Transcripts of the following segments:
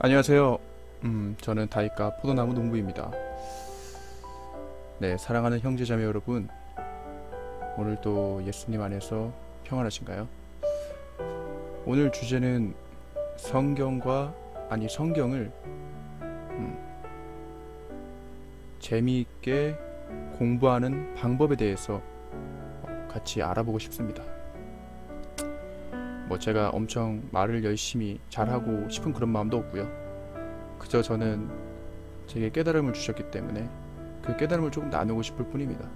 안녕하세요. 저는 다이카 포도나무 농부입니다. 네, 사랑하는 형제자매 여러분, 오늘도 예수님 안에서 평안하신가요? 오늘 주제는 성경을 재미있게 공부하는 방법에 대해서 같이 알아보고 싶습니다. 제가 엄청 말을 열심히 잘하고 싶은 그런 마음도 없고요. 그저 저는 제게 깨달음을 주셨기 때문에 그 깨달음을 조금 나누고 싶을 뿐입니다.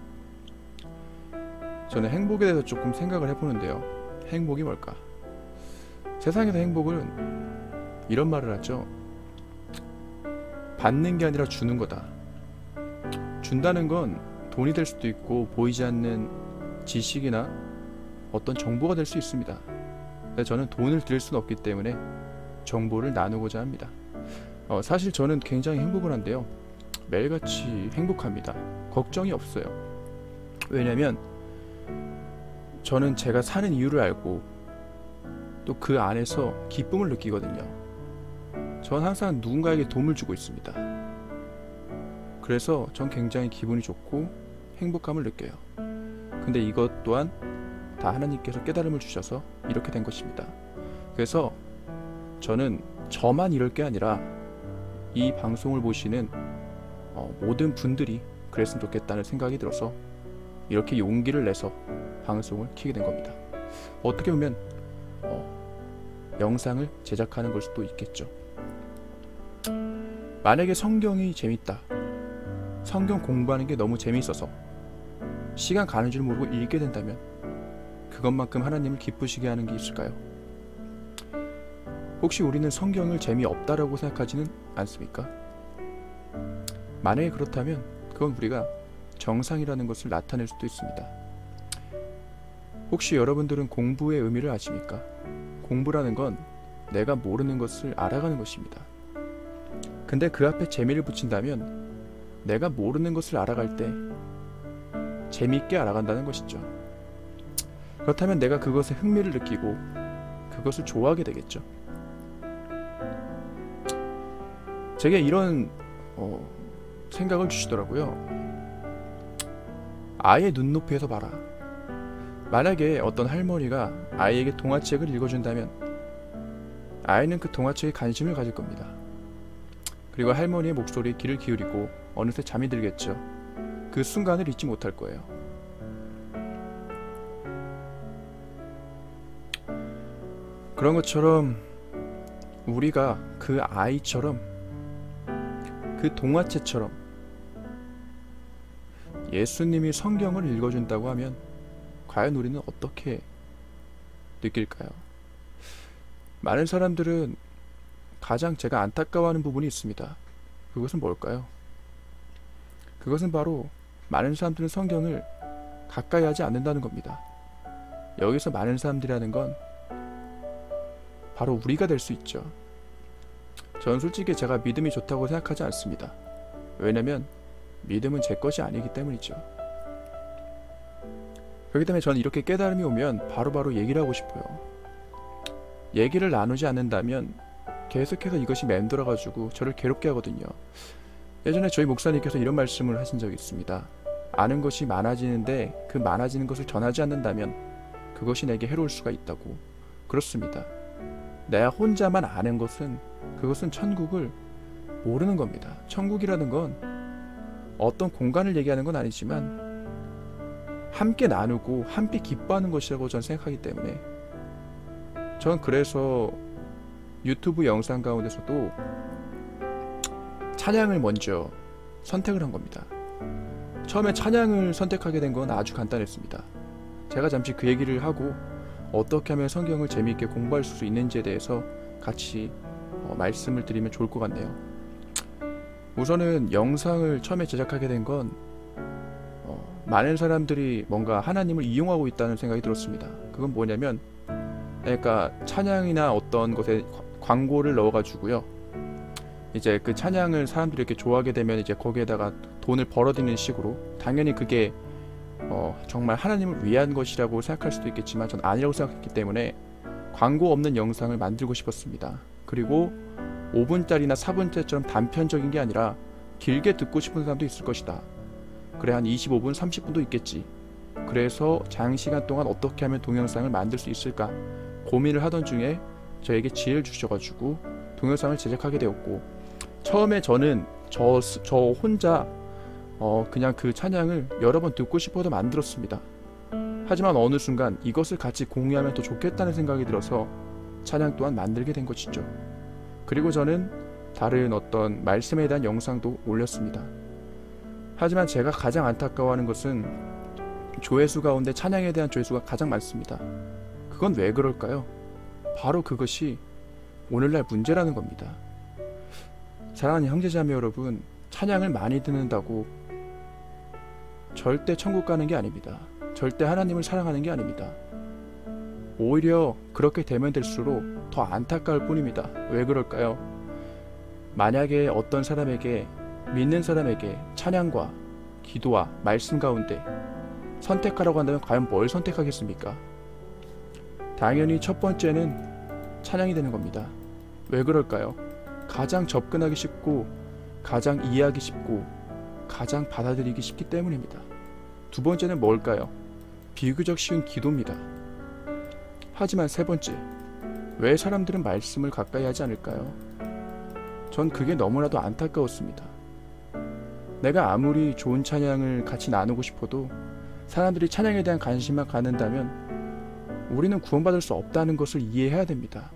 저는 행복에 대해서 조금 생각을 해보는데요. 행복이 뭘까? 세상에서 행복은 이런 말을 하죠. 받는 게 아니라 주는 거다. 준다는 건 돈이 될 수도 있고 보이지 않는 지식이나 어떤 정보가 될 수 있습니다. 저는 돈을 드릴 수는 없기 때문에 정보를 나누고자 합니다. 사실 저는 굉장히 행복을 한데요. 매일같이 행복합니다. 걱정이 없어요. 왜냐면 저는 제가 사는 이유를 알고 또 그 안에서 기쁨을 느끼거든요. 전 항상 누군가에게 도움을 주고 있습니다. 그래서 전 굉장히 기분이 좋고 행복감을 느껴요. 근데 이것 또한 다 하나님께서 깨달음을 주셔서 이렇게 된 것입니다. 그래서 저는 저만 이럴 게 아니라 이 방송을 보시는 모든 분들이 그랬으면 좋겠다는 생각이 들어서 이렇게 용기를 내서 방송을 켜게 된 겁니다. 어떻게 보면 영상을 제작하는 걸 수도 있겠죠. 만약에 성경이 재밌다, 성경 공부하는 게 너무 재미있어서 시간 가는 줄 모르고 읽게 된다면 그것만큼 하나님을 기쁘시게 하는 게 있을까요? 혹시 우리는 성경을 재미없다라고 생각하지는 않습니까? 만약에 그렇다면 그건 우리가 정상이라는 것을 나타낼 수도 있습니다. 혹시 여러분들은 공부의 의미를 아십니까? 공부라는 건 내가 모르는 것을 알아가는 것입니다. 근데 그 앞에 재미를 붙인다면 내가 모르는 것을 알아갈 때 재미있게 알아간다는 것이죠. 그렇다면 내가 그것에 흥미를 느끼고 그것을 좋아하게 되겠죠. 제게 이런 생각을 주시더라고요. 아이의 눈높이에서 봐라. 만약에 어떤 할머니가 아이에게 동화책을 읽어준다면 아이는 그 동화책에 관심을 가질 겁니다. 그리고 할머니의 목소리에 귀를 기울이고 어느새 잠이 들겠죠. 그 순간을 잊지 못할 거예요. 그런 것처럼 우리가 그 아이처럼 그 동화책처럼 예수님이 성경을 읽어준다고 하면 과연 우리는 어떻게 느낄까요? 많은 사람들은 가장 제가 안타까워하는 부분이 있습니다. 그것은 뭘까요? 그것은 바로 많은 사람들은 성경을 가까이 하지 않는다는 겁니다. 여기서 많은 사람들이라는 건 바로 우리가 될 수 있죠. 저는 솔직히 제가 믿음이 좋다고 생각하지 않습니다. 왜냐면 믿음은 제 것이 아니기 때문이죠. 그렇기 때문에 저는 이렇게 깨달음이 오면 바로바로 얘기를 하고 싶어요. 얘기를 나누지 않는다면 계속해서 이것이 맴돌아가지고 저를 괴롭게 하거든요. 예전에 저희 목사님께서 이런 말씀을 하신 적이 있습니다. 아는 것이 많아지는데 그 많아지는 것을 전하지 않는다면 그것이 내게 해로울 수가 있다고. 그렇습니다. 내가 혼자만 아는 것은 그것은 천국을 모르는 겁니다. 천국이라는 건 어떤 공간을 얘기하는 건 아니지만 함께 나누고 함께 기뻐하는 것이라고 저는 생각하기 때문에 전 그래서 유튜브 영상 가운데서도 찬양을 먼저 선택을 한 겁니다. 처음에 찬양을 선택하게 된 건 아주 간단했습니다. 제가 잠시 그 얘기를 하고 어떻게 하면 성경을 재미있게 공부할 수 있는지에 대해서 같이 말씀을 드리면 좋을 것 같네요. 우선은 영상을 처음에 제작하게 된 건 많은 사람들이 뭔가 하나님을 이용하고 있다는 생각이 들었습니다. 그건 뭐냐면 그러니까 찬양이나 어떤 것에 광고를 넣어가지고요. 이제 그 찬양을 사람들이 이렇게 좋아하게 되면 이제 거기에다가 돈을 벌어들이는 식으로, 당연히 그게 정말 하나님을 위한 것이라고 생각할 수도 있겠지만 전 아니라고 생각했기 때문에 광고 없는 영상을 만들고 싶었습니다. 그리고 5분짜리나 4분짜리처럼 단편적인 게 아니라 길게 듣고 싶은 사람도 있을 것이다. 그래, 한 25분, 30분도 있겠지. 그래서 장시간 동안 어떻게 하면 동영상을 만들 수 있을까 고민을 하던 중에 저에게 지혜를 주셔가지고 동영상을 제작하게 되었고, 처음에 저는 저 혼자 그냥 그 찬양을 여러 번 듣고 싶어도 만들었습니다. 하지만 어느 순간 이것을 같이 공유하면 더 좋겠다는 생각이 들어서 찬양 또한 만들게 된 것이죠. 그리고 저는 다른 어떤 말씀에 대한 영상도 올렸습니다. 하지만 제가 가장 안타까워하는 것은 조회수 가운데 찬양에 대한 조회수가 가장 많습니다. 그건 왜 그럴까요? 바로 그것이 오늘날 문제라는 겁니다. 사랑하는 형제자매 여러분, 찬양을 많이 듣는다고 절대 천국 가는 게 아닙니다. 절대 하나님을 사랑하는 게 아닙니다. 오히려 그렇게 되면 될수록 더 안타까울 뿐입니다. 왜 그럴까요? 만약에 어떤 사람에게, 믿는 사람에게 찬양과 기도와 말씀 가운데 선택하라고 한다면 과연 뭘 선택하겠습니까? 당연히 첫 번째는 찬양이 되는 겁니다. 왜 그럴까요? 가장 접근하기 쉽고, 가장 이해하기 쉽고, 가장 받아들이기 쉽기 때문입니다. 두 번째는 뭘까요? 비교적 쉬운 기도입니다. 하지만 세 번째, 왜 사람들은 말씀을 가까이 하지 않을까요? 전 그게 너무나도 안타까웠습니다. 내가 아무리 좋은 찬양을 같이 나누고 싶어도 사람들이 찬양에 대한 관심만 갖는다면 우리는 구원받을 수 없다는 것을 이해해야 됩니다.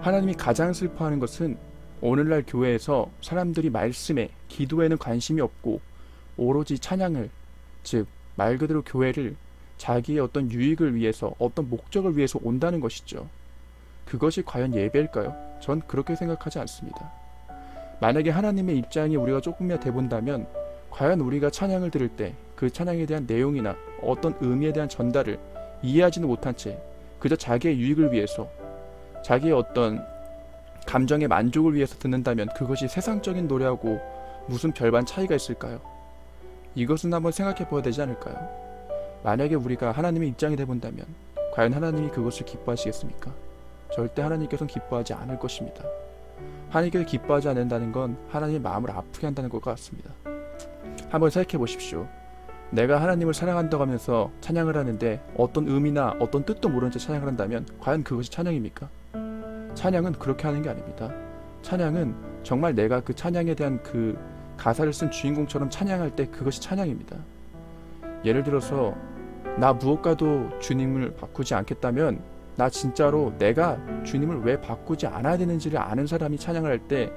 하나님이 가장 슬퍼하는 것은 오늘날 교회에서 사람들이 말씀에, 기도에는 관심이 없고 오로지 찬양을, 즉 말 그대로 교회를 자기의 어떤 유익을 위해서, 어떤 목적을 위해서 온다는 것이죠. 그것이 과연 예배일까요? 전 그렇게 생각하지 않습니다. 만약에 하나님의 입장이 우리가 조금이나 돼본다면 과연 우리가 찬양을 들을 때 그 찬양에 대한 내용이나 어떤 의미에 대한 전달을 이해하지는 못한 채 그저 자기의 유익을 위해서, 자기의 어떤 감정의 만족을 위해서 듣는다면 그것이 세상적인 노래하고 무슨 별반 차이가 있을까요? 이것은 한번 생각해 보아야 되지 않을까요? 만약에 우리가 하나님의 입장이 돼본다면 과연 하나님이 그것을 기뻐하시겠습니까? 절대 하나님께서는 기뻐하지 않을 것입니다. 하나님께서 기뻐하지 않는다는 건 하나님의 마음을 아프게 한다는 것 같습니다. 한번 생각해 보십시오. 내가 하나님을 사랑한다고 하면서 찬양을 하는데 어떤 의미나 어떤 뜻도 모르는 채 찬양을 한다면 과연 그것이 찬양입니까? 찬양은 그렇게 하는 게 아닙니다. 찬양은 정말 내가 그 찬양에 대한 그 가사를 쓴 주인공처럼 찬양할 때 그것이 찬양입니다. 예를 들어서 나 무엇과도 주님을 바꾸지 않겠다면, 나 진짜로 내가 주님을 왜 바꾸지 않아야 되는지를 아는 사람이 찬양을 할 때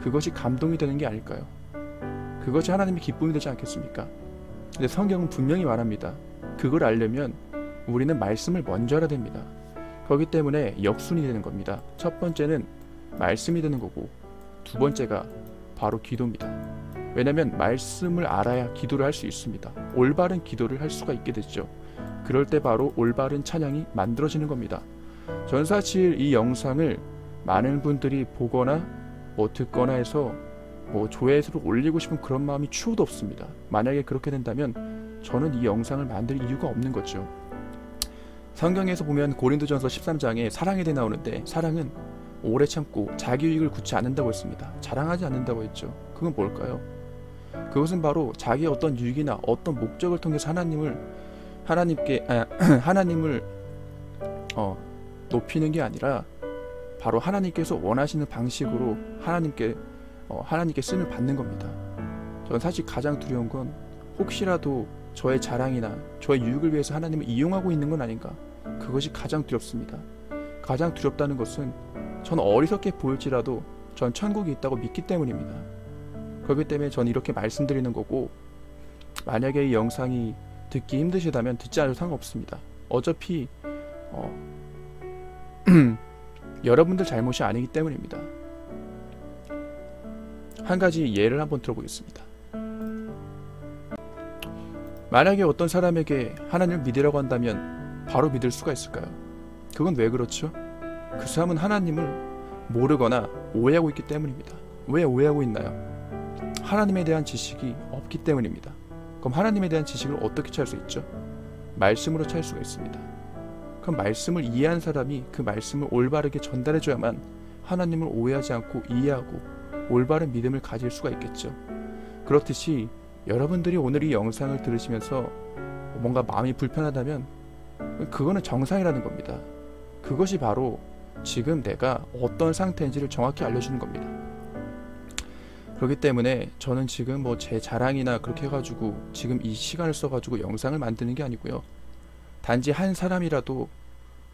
그것이 감동이 되는 게 아닐까요? 그것이 하나님의 기쁨이 되지 않겠습니까? 근데 성경은 분명히 말합니다. 그걸 알려면 우리는 말씀을 먼저 알아야 됩니다. 그렇기 때문에 역순이 되는 겁니다. 첫 번째는 말씀이 되는 거고, 두 번째가 바로 기도입니다. 왜냐하면 말씀을 알아야 기도를 할 수 있습니다. 올바른 기도를 할 수가 있게 되죠. 그럴 때 바로 올바른 찬양이 만들어지는 겁니다. 전 사실 이 영상을 많은 분들이 보거나 듣거나 해서 조회수를 올리고 싶은 그런 마음이 추호도 없습니다. 만약에 그렇게 된다면 저는 이 영상을 만들 이유가 없는 거죠. 성경에서 보면 고린도전서 13장에 사랑에 대해 나오는데, 사랑은 오래 참고 자기 유익을 굳지 않는다고 했습니다. 자랑하지 않는다고 했죠. 그건 뭘까요? 그것은 바로 자기의 어떤 유익이나 어떤 목적을 통해서 하나님을 높이는 게 아니라 바로 하나님께서 원하시는 방식으로 하나님께 쓰임을 받는 겁니다. 저는 사실 가장 두려운 건 혹시라도 저의 자랑이나 저의 유익을 위해서 하나님을 이용하고 있는 건 아닌가, 그것이 가장 두렵습니다. 가장 두렵다는 것은 전 어리석게 보일지라도 전 천국이 있다고 믿기 때문입니다. 그렇기 때문에 전 이렇게 말씀드리는 거고, 만약에 이 영상이 듣기 힘드시다면 듣지 않아도 상관없습니다. 어차피 여러분들 잘못이 아니기 때문입니다. 한 가지 예를 한번 들어보겠습니다. 만약에 어떤 사람에게 하나님을 믿으라고 한다면 바로 믿을 수가 있을까요? 그건 왜 그렇죠? 그 사람은 하나님을 모르거나 오해하고 있기 때문입니다. 왜 오해하고 있나요? 하나님에 대한 지식이 없기 때문입니다. 그럼 하나님에 대한 지식을 어떻게 찾을 수 있죠? 말씀으로 찾을 수가 있습니다. 그럼 말씀을 이해한 사람이 그 말씀을 올바르게 전달해줘야만 하나님을 오해하지 않고 이해하고 올바른 믿음을 가질 수가 있겠죠. 그렇듯이 여러분들이 오늘 이 영상을 들으시면서 뭔가 마음이 불편하다면 그거는 정상이라는 겁니다. 그것이 바로 지금 내가 어떤 상태인지를 정확히 알려주는 겁니다. 그렇기 때문에 저는 지금 뭐 제 자랑이나 그렇게 해가지고 지금 이 시간을 써가지고 영상을 만드는 게 아니고요. 단지 한 사람이라도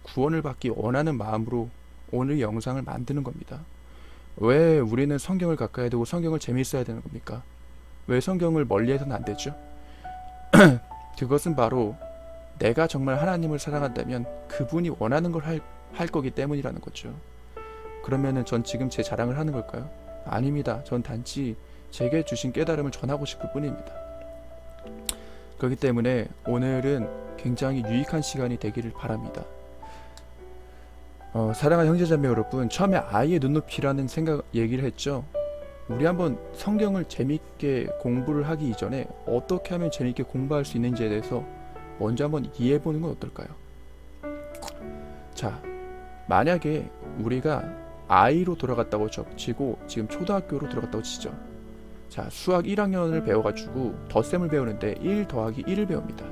구원을 받기 원하는 마음으로 오늘 영상을 만드는 겁니다. 왜 우리는 성경을 가까이 두고 성경을 재미있어야 되는 겁니까? 왜 성경을 멀리해서는 안 되죠? 그것은 바로 내가 정말 하나님을 사랑한다면 그분이 원하는 걸 할 거기 때문이라는 거죠. 그러면은 전 지금 제 자랑을 하는 걸까요? 아닙니다. 전 단지 제게 주신 깨달음을 전하고 싶을 뿐입니다. 그렇기 때문에 오늘은 굉장히 유익한 시간이 되기를 바랍니다. 사랑하는 형제자매 여러분, 처음에 아이의 눈높이라는 얘기를 했죠. 우리 한번 성경을 재밌게 공부를 하기 이전에 어떻게 하면 재밌게 공부할 수 있는지에 대해서 먼저 한번 이해해보는 건 어떨까요? 자, 만약에 우리가 아이로 돌아갔다고 치고 지금 초등학교로 들어갔다고 치죠. 자, 수학 1학년을 배워가지고 덧셈을 배우는데 1 더하기 1을 배웁니다.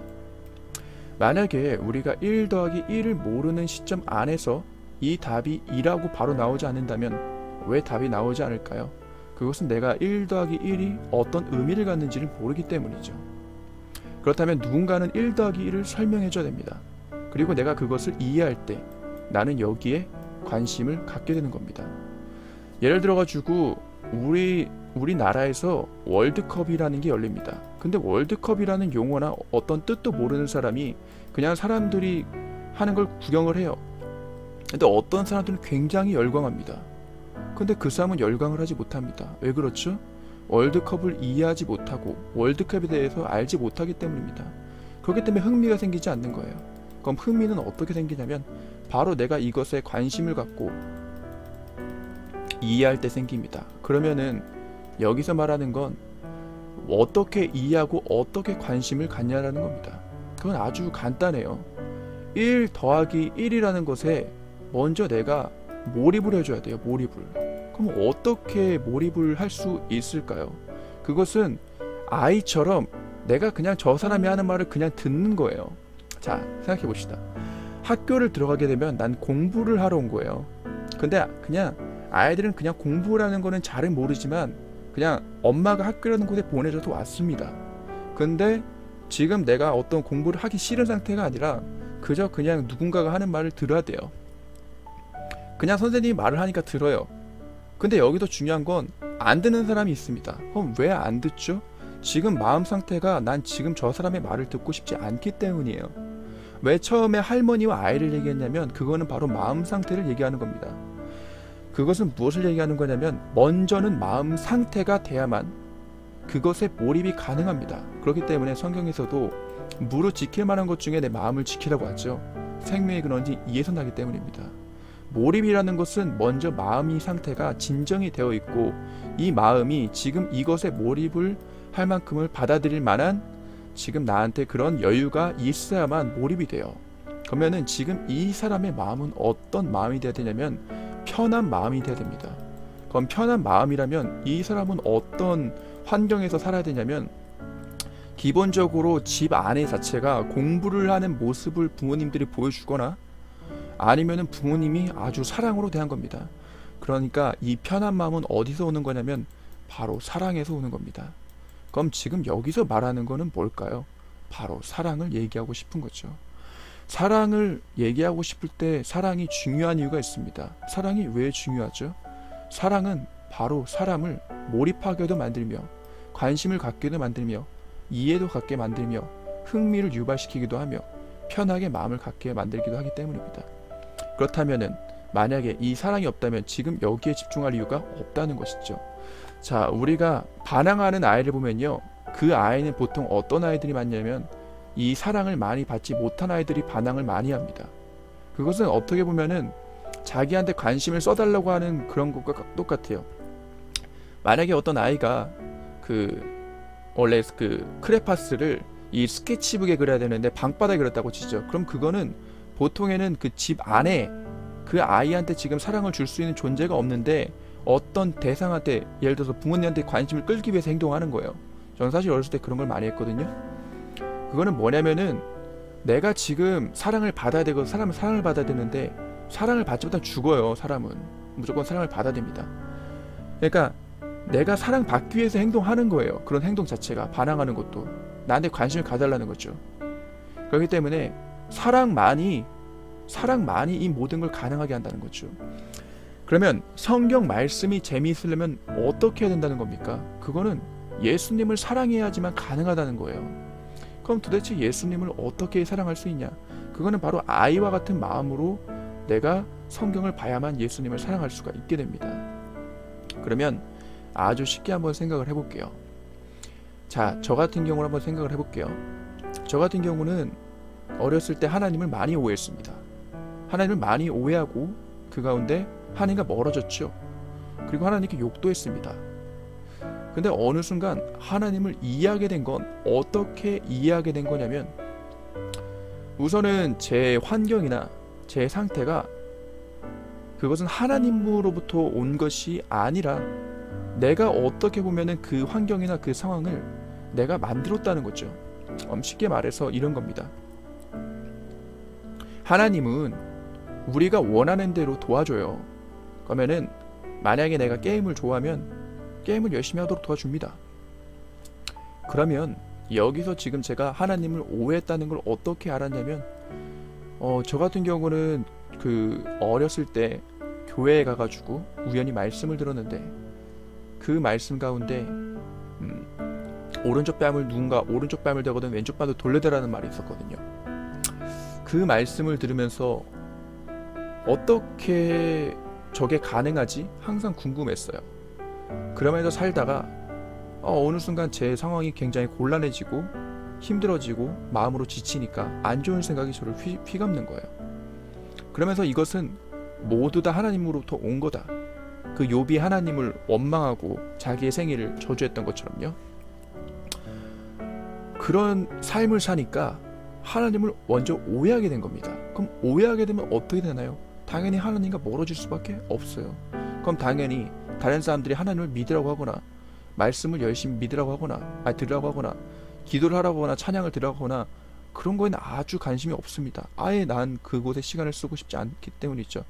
만약에 우리가 1 더하기 1을 모르는 시점 안에서 이 답이 2라고 바로 나오지 않는다면 왜 답이 나오지 않을까요? 그것은 내가 1 더하기 1이 어떤 의미를 갖는지를 모르기 때문이죠. 그렇다면 누군가는 1 더하기 1을 설명해줘야 됩니다. 그리고 내가 그것을 이해할 때 나는 여기에 관심을 갖게 되는 겁니다. 예를 들어가지고 우리나라에서 월드컵이라는 게 열립니다. 근데 월드컵이라는 용어나 어떤 뜻도 모르는 사람이 그냥 사람들이 하는 걸 구경을 해요. 근데 어떤 사람들은 굉장히 열광합니다. 근데 그 사람은 열광을 하지 못합니다. 왜 그렇죠? 월드컵을 이해하지 못하고 월드컵에 대해서 알지 못하기 때문입니다. 그렇기 때문에 흥미가 생기지 않는 거예요. 그럼 흥미는 어떻게 생기냐면 바로 내가 이것에 관심을 갖고 이해할 때 생깁니다. 그러면은 여기서 말하는 건 어떻게 이해하고 어떻게 관심을 갖냐라는 겁니다. 그건 아주 간단해요. 1 더하기 1이라는 것에 먼저 내가 몰입을 해줘야 돼요. 몰입을. 그럼 어떻게 몰입을 할 수 있을까요? 그것은 아이처럼 내가 그냥 저 사람이 하는 말을 그냥 듣는 거예요. 자, 생각해 봅시다. 학교를 들어가게 되면 난 공부를 하러 온 거예요. 근데 그냥 아이들은 그냥 공부라는 거는 잘은 모르지만 그냥 엄마가 학교라는 곳에 보내줘서 왔습니다. 근데 지금 내가 어떤 공부를 하기 싫은 상태가 아니라 그저 그냥 누군가가 하는 말을 들어야 돼요. 그냥 선생님이 말을 하니까 들어요. 근데 여기서 중요한 건 안 듣는 사람이 있습니다. 그럼 왜 안 듣죠? 지금 마음 상태가 난 지금 저 사람의 말을 듣고 싶지 않기 때문이에요. 왜 처음에 할머니와 아이를 얘기했냐면 그거는 바로 마음 상태를 얘기하는 겁니다. 그것은 무엇을 얘기하는 거냐면 먼저는 마음 상태가 돼야만 그것에 몰입이 가능합니다. 그렇기 때문에 성경에서도 무릇 지킬 만한 것 중에 내 마음을 지키라고 하죠. 생명의 근원이 이에서 나기 때문입니다. 몰입이라는 것은 먼저 마음이 상태가 진정이 되어 있고 이 마음이 지금 이것에 몰입을 할 만큼을 받아들일 만한 지금 나한테 그런 여유가 있어야만 몰입이 돼요. 그러면은 지금 이 사람의 마음은 어떤 마음이 돼야 되냐면 편한 마음이 돼야 됩니다. 그럼 편한 마음이라면 이 사람은 어떤 환경에서 살아야 되냐면 기본적으로 집 안에 자체가 공부를 하는 모습을 부모님들이 보여주거나 아니면은 부모님이 아주 사랑으로 대한 겁니다. 그러니까 이 편한 마음은 어디서 오는 거냐면 바로 사랑에서 오는 겁니다. 그럼 지금 여기서 말하는 거는 뭘까요? 바로 사랑을 얘기하고 싶은 거죠. 사랑을 얘기하고 싶을 때 사랑이 중요한 이유가 있습니다. 사랑이 왜 중요하죠? 사랑은 바로 사람을 몰입하게도 만들며 관심을 갖게도 만들며 이해도 갖게 만들며 흥미를 유발시키기도 하며 편하게 마음을 갖게 만들기도 하기 때문입니다. 그렇다면은 만약에 이 사랑이 없다면 지금 여기에 집중할 이유가 없다는 것이죠. 자, 우리가 반항하는 아이를 보면요, 그 아이는 보통 어떤 아이들이 많냐면 이 사랑을 많이 받지 못한 아이들이 반항을 많이 합니다. 그것은 어떻게 보면은 자기한테 관심을 써달라고 하는 그런 것과 똑같아요. 만약에 어떤 아이가 원래 크레파스를 이 스케치북에 그려야 되는데 방바닥에 그렸다고 치죠. 그럼 그거는 보통에는 그 집 안에 그 아이한테 지금 사랑을 줄 수 있는 존재가 없는데 어떤 대상한테, 예를 들어서 부모님한테 관심을 끌기 위해서 행동하는 거예요. 저는 사실 어렸을 때 그런 걸 많이 했거든요. 그거는 뭐냐면은 내가 지금 사랑을 받아야 되고 사람은 사랑을 받아야 되는데 사랑을 받지 못하면 죽어요. 사람은 무조건 사랑을 받아야 됩니다. 그러니까 내가 사랑받기 위해서 행동하는 거예요. 그런 행동 자체가, 반항하는 것도 나한테 관심을 가달라는 거죠. 그렇기 때문에 사랑만이 이 모든 걸 가능하게 한다는 거죠. 그러면 성경 말씀이 재미있으려면 어떻게 해야 된다는 겁니까? 그거는 예수님을 사랑해야지만 가능하다는 거예요. 그럼 도대체 예수님을 어떻게 사랑할 수 있냐? 그거는 바로 아이와 같은 마음으로 내가 성경을 봐야만 예수님을 사랑할 수가 있게 됩니다. 그러면 아주 쉽게 한번 생각을 해볼게요. 자, 저 같은 경우를 한번 생각을 해볼게요. 저 같은 경우는 어렸을 때 하나님을 많이 오해했습니다. 하나님을 많이 오해하고 그 가운데 하나님과 멀어졌죠. 그리고 하나님께 욕도 했습니다. 근데 어느 순간 하나님을 이해하게 된 건, 어떻게 이해하게 된 거냐면, 우선은 제 환경이나 제 상태가 그것은 하나님으로부터 온 것이 아니라 내가 어떻게 보면은 그 환경이나 그 상황을 내가 만들었다는 거죠. 쉽게 말해서 이런 겁니다. 하나님은 우리가 원하는 대로 도와줘요. 그러면은 만약에 내가 게임을 좋아하면 게임을 열심히 하도록 도와줍니다. 그러면 여기서 지금 제가 하나님을 오해했다는 걸 어떻게 알았냐면, 저 같은 경우는 그 어렸을 때 교회에 가가지고 우연히 말씀을 들었는데, 그 말씀 가운데 오른쪽 뺨을 대거든 왼쪽 뺨도 돌려대라는 말이 있었거든요. 그 말씀을 들으면서 어떻게 저게 가능하지? 항상 궁금했어요. 그러면서 살다가 어느 순간 제 상황이 굉장히 곤란해지고 힘들어지고 마음으로 지치니까 안 좋은 생각이 저를 휘감는 거예요. 그러면서 이것은 모두 다 하나님으로부터 온 거다. 그 욥이 하나님을 원망하고 자기의 생애를 저주했던 것처럼요. 그런 삶을 사니까 하나님을 먼저 오해하게 된 겁니다. 그럼 오해하게 되면 어떻게 되나요? 당연히 하나님과 멀어질 수밖에 없어요. 그럼 당연히 다른 사람들이 하나님을 믿으라고 하거나 말씀을 열심히 믿으라고 하거나 들으라고 하거나 기도를 하라고 하거나 찬양을 들으라고 하거나 그런 거에는 아주 관심이 없습니다. 아예 난 그곳에 시간을 쓰고 싶지 않기 때문이죠.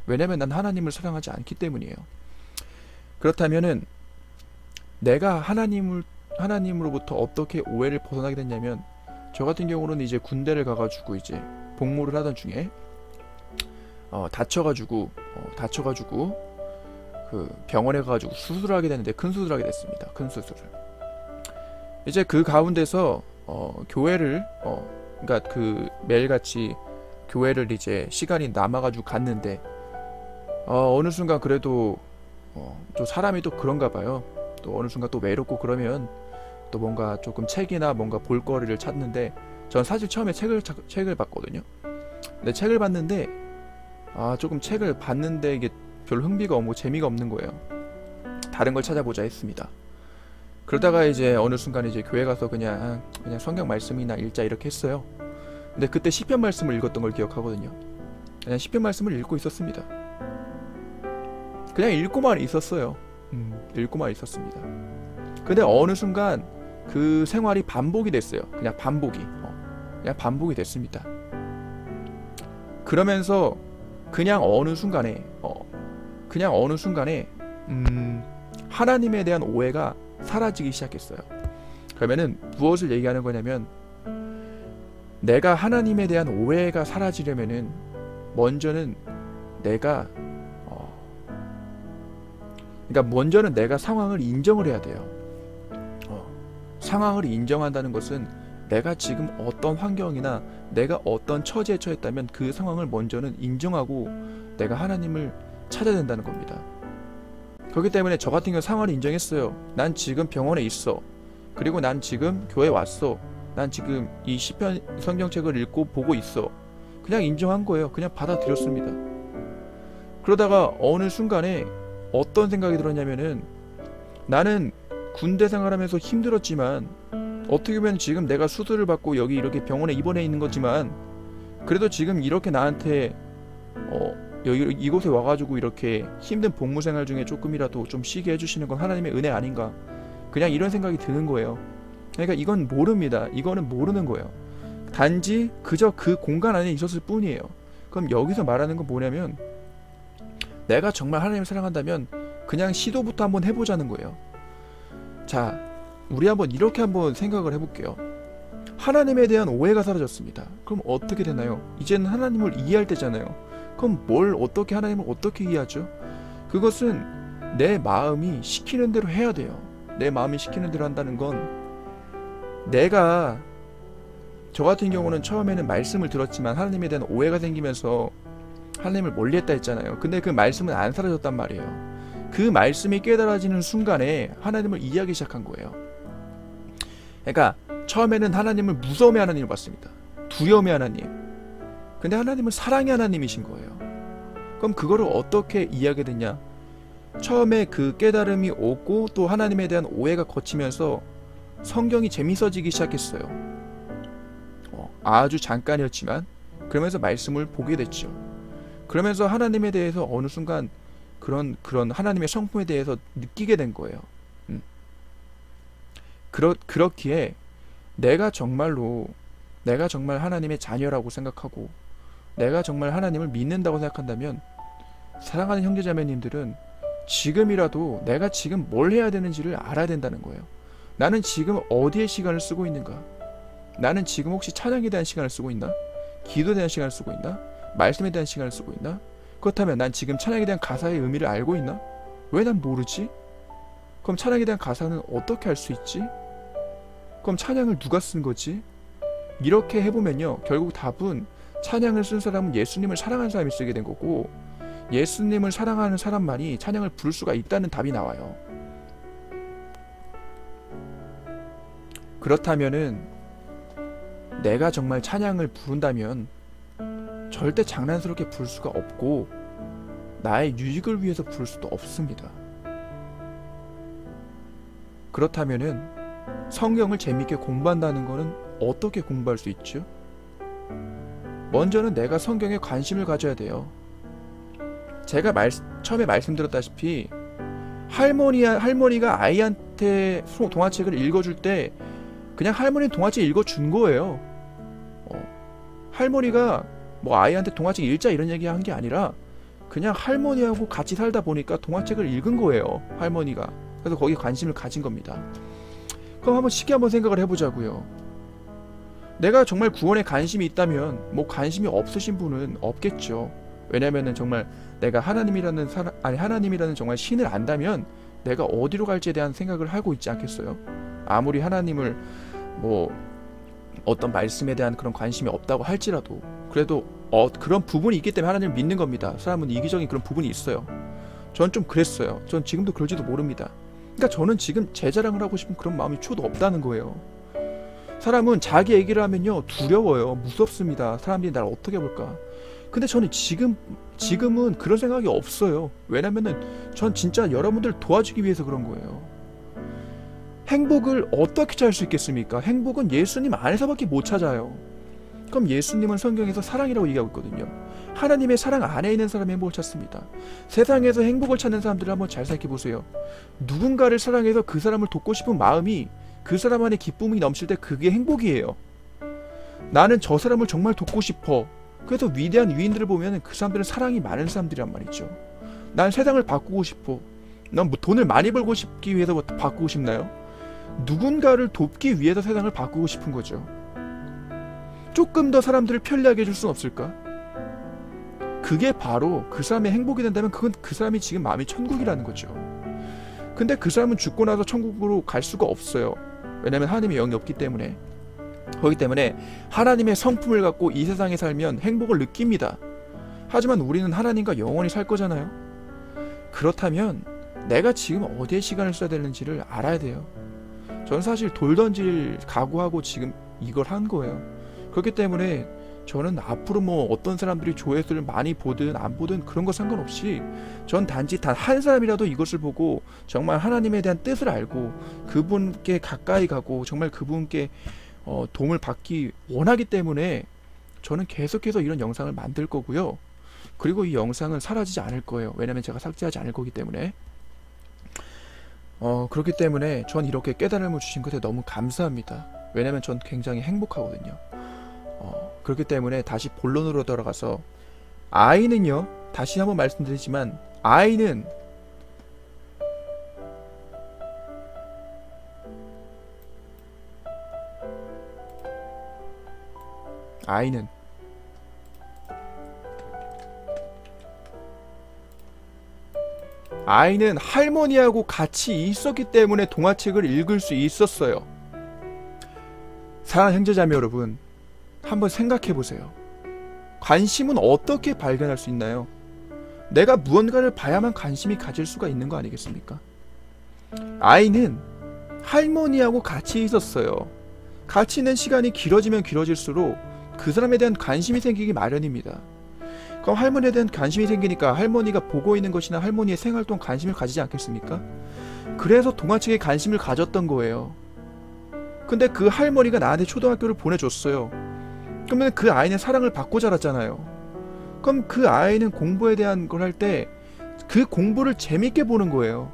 왜냐면 난 하나님을 사랑하지 않기 때문이에요. 그렇다면은 내가 하나님으로부터 어떻게 오해를 벗어나게 됐냐면, 저 같은 경우는 이제 군대를 가가지고 이제 복무를 하던 중에 다쳐가지고 그 병원에 가가지고 수술을 하게 됐는데, 큰 수술을 하게 됐습니다. 큰 수술을. 이제 그 가운데서 교회를 그러니까 그 매일같이 교회를 이제 시간이 남아가지고 갔는데, 어느 순간 그래도 또 사람이 또 그런가 봐요. 또 어느 순간 또 외롭고 그러면 또 뭔가 조금 책이나 뭔가 볼거리를 찾는데, 전 사실 처음에 책을 봤거든요. 근데 책을 봤는데 조금 책을 봤는데 이게 별로 흥미가 없고 재미가 없는 거예요. 다른 걸 찾아보자 했습니다. 그러다가 이제 어느 순간 이제 교회 가서 그냥 성경 말씀이나 읽자 이렇게 했어요. 근데 그때 시편 말씀을 읽었던 걸 기억하거든요. 그냥 시편 말씀을 읽고 있었습니다. 그냥 읽고만 있었어요. 읽고만 있었습니다. 근데 어느 순간 그 생활이 반복이 됐어요. 그냥 반복이 됐습니다. 그러면서 그냥 어느 순간에 하나님에 대한 오해가 사라지기 시작했어요. 그러면은 무엇을 얘기하는 거냐면, 내가 하나님에 대한 오해가 사라지려면은 먼저는 내가 상황을 인정을 해야 돼요. 상황을 인정한다는 것은 내가 지금 어떤 환경이나 내가 어떤 처지에 처했다면 그 상황을 먼저는 인정하고 내가 하나님을 찾아야 된다는 겁니다. 그렇기 때문에 저 같은 경우 상황을 인정했어요. 난 지금 병원에 있어. 그리고 난 지금 교회에 왔어. 난 지금 이 시편 성경책을 읽고 보고 있어. 그냥 인정한 거예요. 그냥 받아들였습니다. 그러다가 어느 순간에 어떤 생각이 들었냐면은, 나는 군대 생활하면서 힘들었지만 어떻게 보면 지금 내가 수술을 받고 여기 이렇게 병원에 입원해 있는 거지만 그래도 지금 이렇게 나한테 여기 이곳에 와가지고 이렇게 힘든 복무 생활 중에 조금이라도 좀 쉬게 해주시는 건 하나님의 은혜 아닌가, 그냥 이런 생각이 드는 거예요. 그러니까 이건 모릅니다. 이거는 모르는 거예요. 단지 그저 그 공간 안에 있었을 뿐이에요. 그럼 여기서 말하는 건 뭐냐면, 내가 정말 하나님을 사랑한다면 그냥 시도부터 한번 해보자는 거예요. 자, 우리 한번 이렇게 한번 생각을 해볼게요. 하나님에 대한 오해가 사라졌습니다. 그럼 어떻게 되나요? 이제는 하나님을 이해할 때잖아요. 그럼 하나님을 어떻게 이해하죠? 그것은 내 마음이 시키는 대로 해야 돼요. 내 마음이 시키는 대로 한다는 건, 저 같은 경우는 처음에는 말씀을 들었지만 하나님에 대한 오해가 생기면서 하나님을 멀리했다 했잖아요. 근데 그 말씀은 안 사라졌단 말이에요. 그 말씀이 깨달아지는 순간에 하나님을 이해하기 시작한 거예요. 그러니까 처음에는 하나님을 무서움의 하나님을 봤습니다. 두려움의 하나님. 근데 하나님은 사랑의 하나님이신 거예요. 그럼 그거를 어떻게 이해하게 됐냐? 처음에 그 깨달음이 오고 또 하나님에 대한 오해가 거치면서 성경이 재밌어지기 시작했어요. 아주 잠깐이었지만 그러면서 말씀을 보게 됐죠. 그러면서 하나님에 대해서 어느 순간 그런 하나님의 성품에 대해서 느끼게 된 거예요. 그렇기에 내가 정말 하나님의 자녀라고 생각하고 내가 정말 하나님을 믿는다고 생각한다면, 사랑하는 형제자매님들은 지금이라도 내가 지금 뭘 해야 되는지를 알아야 된다는 거예요. 나는 지금 어디에 시간을 쓰고 있는가? 나는 지금 혹시 찬양에 대한 시간을 쓰고 있나? 기도에 대한 시간을 쓰고 있나? 말씀에 대한 시간을 쓰고 있나? 그렇다면 난 지금 찬양에 대한 가사의 의미를 알고 있나? 왜 난 모르지? 그럼 찬양에 대한 가사는 어떻게 할 수 있지? 그럼 찬양을 누가 쓴 거지? 이렇게 해보면요, 결국 답은 찬양을 쓴 사람은 예수님을 사랑하는 사람이 쓰게 된 거고, 예수님을 사랑하는 사람만이 찬양을 부를 수가 있다는 답이 나와요. 그렇다면은 내가 정말 찬양을 부른다면 절대 장난스럽게 부를 수가 없고 나의 유익을 위해서 부를 수도 없습니다. 그렇다면은 성경을 재밌게 공부한다는 것은 어떻게 공부할 수 있죠? 먼저는 내가 성경에 관심을 가져야 돼요. 제가 처음에 말씀드렸다시피 할머니가 아이한테 동화책을 읽어줄 때 그냥 할머니 동화책 읽어준 거예요. 할머니가 뭐 아이한테 동화책 읽자 이런 얘기 한 게 아니라 그냥 할머니하고 같이 살다 보니까 동화책을 읽은 거예요, 할머니가. 그래서 거기에 관심을 가진 겁니다. 그럼 한번 쉽게 한번 생각을 해보자고요. 내가 정말 구원에 관심이 있다면 뭐 관심이 없으신 분은 없겠죠. 왜냐면은 정말 내가 하나님이라는 정말 신을 안다면 내가 어디로 갈지에 대한 생각을 하고 있지 않겠어요? 아무리 하나님을 뭐 어떤 말씀에 대한 그런 관심이 없다고 할지라도 그래도 그런 부분이 있기 때문에 하나님을 믿는 겁니다. 사람은 이기적인 그런 부분이 있어요. 전 좀 그랬어요. 전 지금도 그럴지도 모릅니다. 그러니까 저는 지금 제 자랑을 하고 싶은 그런 마음이 초도 없다는 거예요. 사람은 자기 얘기를 하면요 두려워요. 무섭습니다. 사람들이 날 어떻게 볼까. 근데 저는 지금은 그런 생각이 없어요. 왜냐면은 전 진짜 여러분들 도와주기 위해서 그런 거예요. 행복을 어떻게 찾을 수 있겠습니까? 행복은 예수님 안에서밖에 못 찾아요. 그럼 예수님은 성경에서 사랑이라고 얘기하고 있거든요. 하나님의 사랑 안에 있는 사람이 행복을 찾습니다. 세상에서 행복을 찾는 사람들을 한번 잘 생각해보세요. 누군가를 사랑해서 그 사람을 돕고 싶은 마음이 그 사람 안에 기쁨이 넘칠 때 그게 행복이에요. 나는 저 사람을 정말 돕고 싶어. 그래서 위대한 위인들을 보면 그 사람들은 사랑이 많은 사람들이란 말이죠. 난 세상을 바꾸고 싶어. 난 뭐 돈을 많이 벌고 싶기 위해서 바꾸고 싶나요? 누군가를 돕기 위해서 세상을 바꾸고 싶은 거죠. 조금 더 사람들을 편리하게 해줄 수는 없을까? 그게 바로 그 사람의 행복이 된다면 그건 그 사람이 지금 마음이 천국이라는 거죠. 근데 그 사람은 죽고 나서 천국으로 갈 수가 없어요. 왜냐면 하나님의 영이 없기 때문에. 그렇기 때문에 하나님의 성품을 갖고 이 세상에 살면 행복을 느낍니다. 하지만 우리는 하나님과 영원히 살 거잖아요. 그렇다면 내가 지금 어디에 시간을 써야 되는지를 알아야 돼요. 저는 사실 돌 던질 각오하고 지금 이걸 한 거예요. 그렇기 때문에 저는 앞으로 뭐 어떤 사람들이 조회수를 많이 보든 안 보든 그런 거 상관없이 전 단지 단 한 사람이라도 이것을 보고 정말 하나님에 대한 뜻을 알고 그분께 가까이 가고 정말 그분께 도움을 받기 원하기 때문에 저는 계속해서 이런 영상을 만들 거고요. 그리고 이 영상은 사라지지 않을 거예요. 왜냐면 제가 삭제하지 않을 거기 때문에. 그렇기 때문에 전 이렇게 깨달음을 주신 것에 너무 감사합니다. 왜냐면 전 굉장히 행복하거든요. 그렇기 때문에 다시 본론으로 돌아가서, 아이는요, 다시 한번 말씀드리지만, 아이는 할머니하고 같이 있었기 때문에 동화책을 읽을 수 있었어요. 사랑하는 형제자매 여러분, 한번 생각해보세요. 관심은 어떻게 발견할 수 있나요? 내가 무언가를 봐야만 관심이 가질 수가 있는 거 아니겠습니까? 아이는 할머니하고 같이 있었어요. 같이 있는 시간이 길어지면 길어질수록 그 사람에 대한 관심이 생기기 마련입니다. 그럼 할머니에 대한 관심이 생기니까 할머니가 보고 있는 것이나 할머니의 생활 동안 관심을 가지지 않겠습니까? 그래서 동화책에 관심을 가졌던 거예요. 근데 그 할머니가 나한테 초등학교를 보내줬어요. 그러면 그 아이는 사랑을 받고 자랐잖아요. 그럼 그 아이는 공부에 대한 걸 할 때 그 공부를 재밌게 보는 거예요.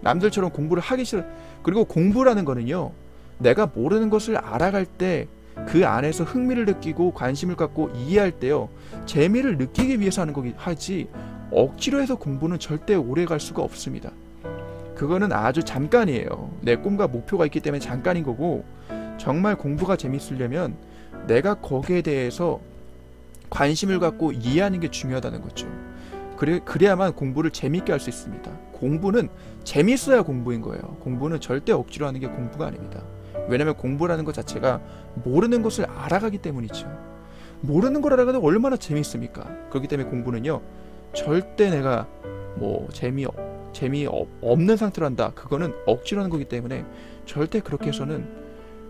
남들처럼 공부를 하기 싫어. 그리고 공부라는 거는요, 내가 모르는 것을 알아갈 때 그 안에서 흥미를 느끼고 관심을 갖고 이해할 때요, 재미를 느끼기 위해서 하는 거기 하지, 억지로 해서 공부는 절대 오래 갈 수가 없습니다. 그거는 아주 잠깐이에요. 내 꿈과 목표가 있기 때문에 잠깐인 거고, 정말 공부가 재밌으려면 내가 거기에 대해서 관심을 갖고 이해하는 게 중요하다는 거죠. 그래야만 공부를 재밌게 할 수 있습니다. 공부는 재밌어야 공부인 거예요. 공부는 절대 억지로 하는 게 공부가 아닙니다. 왜냐면 공부라는 것 자체가 모르는 것을 알아가기 때문이죠. 모르는 걸 알아가도 얼마나 재밌습니까? 그렇기 때문에 공부는요, 절대 내가 재미없는 상태로 한다, 그거는 억지로 하는 거기 때문에 절대 그렇게 해서는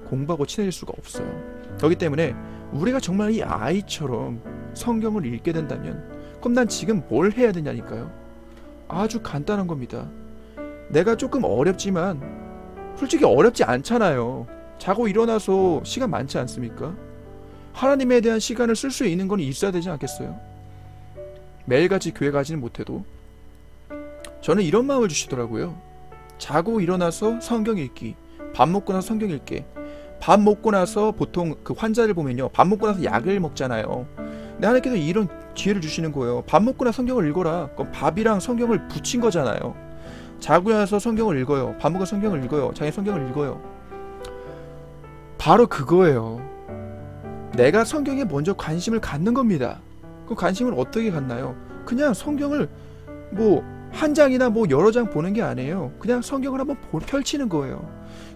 공부하고 친해질 수가 없어요. 그렇기 때문에 우리가 정말 이 아이처럼 성경을 읽게 된다면, 그럼 난 지금 뭘 해야 되냐니까요. 아주 간단한 겁니다. 내가 조금 어렵지만 솔직히 어렵지 않잖아요. 자고 일어나서 시간 많지 않습니까? 하나님에 대한 시간을 쓸 수 있는 건 있어야 되지 않겠어요? 매일같이 교회 가지는 못해도 저는 이런 마음을 주시더라고요. 자고 일어나서 성경 읽기, 밥 먹고 나서 성경 읽기. 밥 먹고 나서 보통 그 환자를 보면요, 밥 먹고 나서 약을 먹잖아요. 근데 하나님께서 이런 기회를 주시는 거예요. 밥 먹고 나서 성경을 읽어라. 그럼 밥이랑 성경을 붙인 거잖아요. 자고 나서 성경을 읽어요. 밥 먹고 성경을 읽어요. 자기 성경을 읽어요. 바로 그거예요. 내가 성경에 먼저 관심을 갖는 겁니다. 그 관심을 어떻게 갖나요? 그냥 성경을 한 장이나 여러 장 보는 게 아니에요. 그냥 성경을 한번 펼치는 거예요.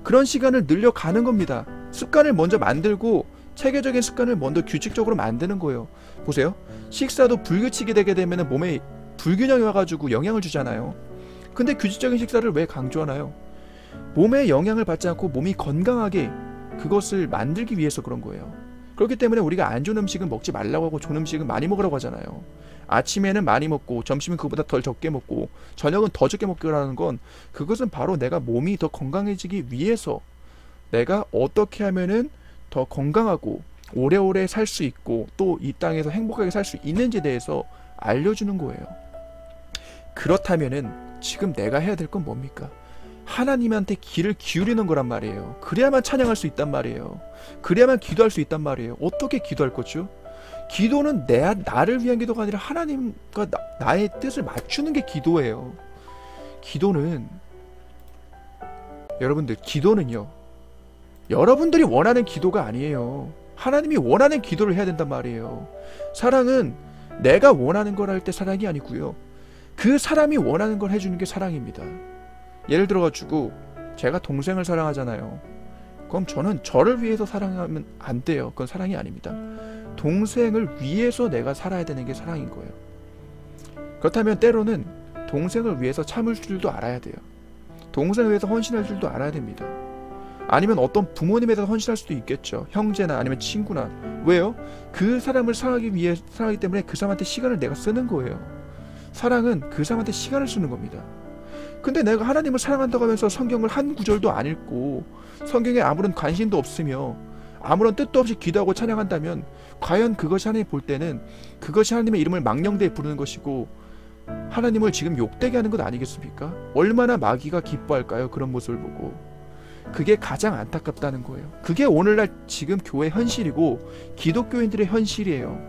그런 시간을 늘려가는 겁니다. 습관을 먼저 만들고, 체계적인 습관을 먼저 규칙적으로 만드는 거예요. 보세요. 식사도 불규칙이 되게 되면 몸에 불균형이 와가지고 영향을 주잖아요. 근데 규칙적인 식사를 왜 강조하나요? 몸에 영향을 받지 않고 몸이 건강하게 그것을 만들기 위해서 그런 거예요. 그렇기 때문에 우리가 안 좋은 음식은 먹지 말라고 하고 좋은 음식은 많이 먹으라고 하잖아요. 아침에는 많이 먹고 점심은 그보다 덜 적게 먹고 저녁은 더 적게 먹기라는 건, 그것은 바로 내가 몸이 더 건강해지기 위해서 내가 어떻게 하면은 더 건강하고 오래오래 살 수 있고 또 이 땅에서 행복하게 살 수 있는지에 대해서 알려주는 거예요. 그렇다면은 지금 내가 해야 될 건 뭡니까? 하나님한테 귀를 기울이는 거란 말이에요. 그래야만 찬양할 수 있단 말이에요. 그래야만 기도할 수 있단 말이에요. 어떻게 기도할 거죠? 기도는 나를 위한 기도가 아니라 하나님과 나의 뜻을 맞추는 게 기도예요. 기도는, 여러분들, 기도는요, 여러분들이 원하는 기도가 아니에요. 하나님이 원하는 기도를 해야 된단 말이에요. 사랑은 내가 원하는 걸 할 때 사랑이 아니고요, 그 사람이 원하는 걸 해주는 게 사랑입니다. 예를 들어가지고 제가 동생을 사랑하잖아요. 그럼 저는 저를 위해서 사랑하면 안 돼요. 그건 사랑이 아닙니다. 동생을 위해서 내가 살아야 되는 게 사랑인 거예요. 그렇다면 때로는 동생을 위해서 참을 줄도 알아야 돼요. 동생을 위해서 헌신할 줄도 알아야 됩니다. 아니면 어떤 부모님에 대해서 헌신할 수도 있겠죠. 형제나 아니면 친구나. 왜요? 그 사람을 사랑하기 때문에 그 사람한테 시간을 내가 쓰는 거예요. 사랑은 그 사람한테 시간을 쓰는 겁니다. 근데 내가 하나님을 사랑한다고 하면서 성경을 한 구절도 안 읽고 성경에 아무런 관심도 없으며 아무런 뜻도 없이 기도하고 찬양한다면 과연 그것이 하나님 볼 때는 그것이 하나님의 이름을 망령되이 부르는 것이고 하나님을 지금 욕되게 하는 것 아니겠습니까? 얼마나 마귀가 기뻐할까요? 그런 모습을 보고. 그게 가장 안타깝다는 거예요. 그게 오늘날 지금 교회 현실이고 기독교인들의 현실이에요.